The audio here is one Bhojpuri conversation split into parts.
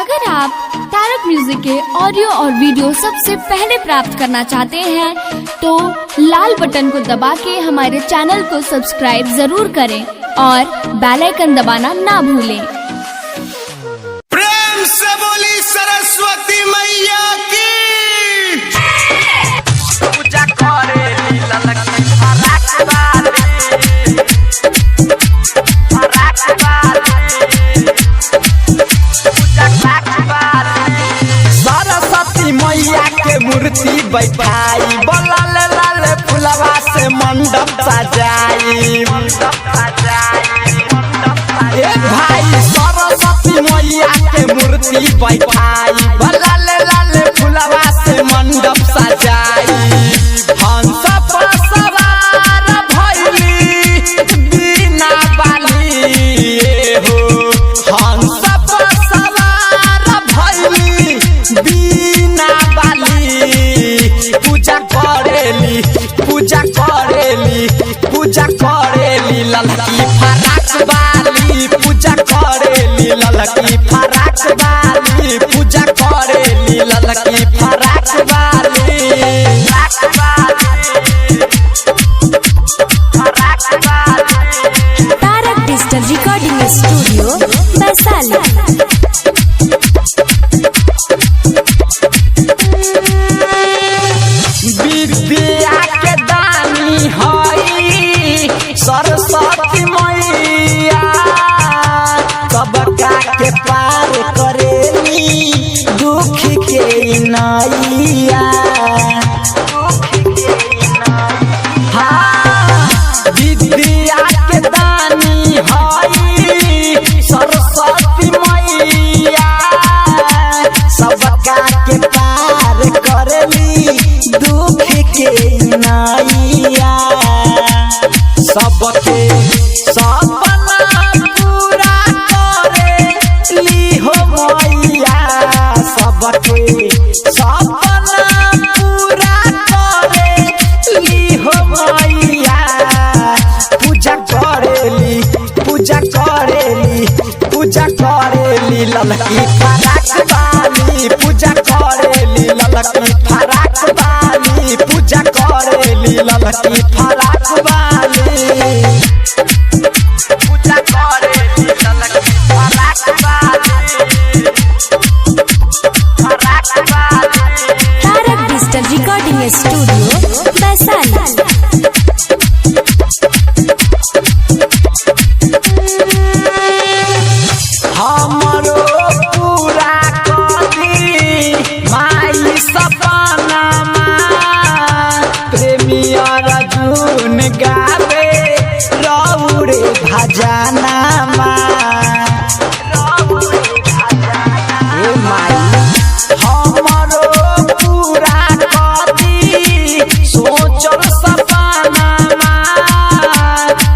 अगर आप तारक म्यूजिक के ऑडियो और वीडियो सबसे पहले प्राप्त करना चाहते हैं तो लाल बटन को दबा के हमारे चैनल को सब्सक्राइब जरूर करें और बेल आइकन दबाना ना भूलें। प्रेम से बोली सरस्वती मैया की। पूजा करे ललकी फराक वाली, फराक वाली, पूजा फराक वाली। सरस्वती मैया के मूर्ति बैठाई, लाल लाल फुलवा से मंडप सजाई, मंडप सजाई, ए भाई सरस्वती मैया के मूर्ति बैठाई, लाल लाल फुलवा से मंडप सजाई। हंस पर सवार भइली बीना बाली हो, हंस पर सवार भइली बीना बाली। पूजा करेली, पूजा करेली, पूजा करेली ललकी फराक वाली, पूजा करेली ललकी फराक वाली, पूजा करेली ललकी फराक वाली, फराक वाली, फराक वाली। तारक डिजिटल रिकॉर्डिंग स्टूडियो वैशाली। विद्या के दानी हई सरस्वती मैया, सबका के पार करेली दुख के नैया। हाँ, विद्या के दानी हई सरस्वती मैया, सबका के पार करेली दुख के नैया। सबके सपना पूरा करेली हो मैया, सबके सपना पूरा करेली हो मैया। पूजा करेली, पूजा करेली, पूजा करेली ललकी फराक वाली, पूजा करेली ललकी फराक वाली, पूजा करेली ललकी फराक वाली, पूजा करेली ललकी फराक वाली, फराक वाली। तारक डिजिटल रिकॉर्डिंग स्टूडियो वैशाली। हमरो पूरा करी माई सपना, प्रेमी अर्जुन गावे रौरे भजना। ए माई हमरो पूरा करी सोचल सपना,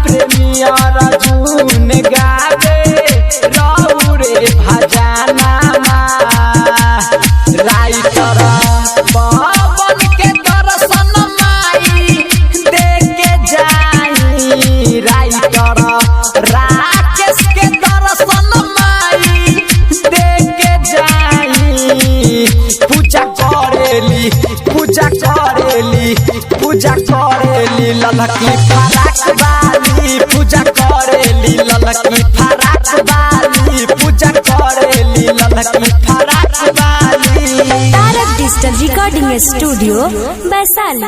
प्रेमी अर्जुन गावे रौरे भजना। राइटर पवन के दर्शन माई देके जाई, राइटर राकेश के दर्शन माई देके जाई। पूजा करेली, पूजा करेली, पूजा करेली ललकी फराक वाली, पूजा करेली ललकी फराक वाली, पूजा करेली ललकी फराक वाली। तारक डिजिटल रिकॉर्डिंग स्टूडियो वैशाली।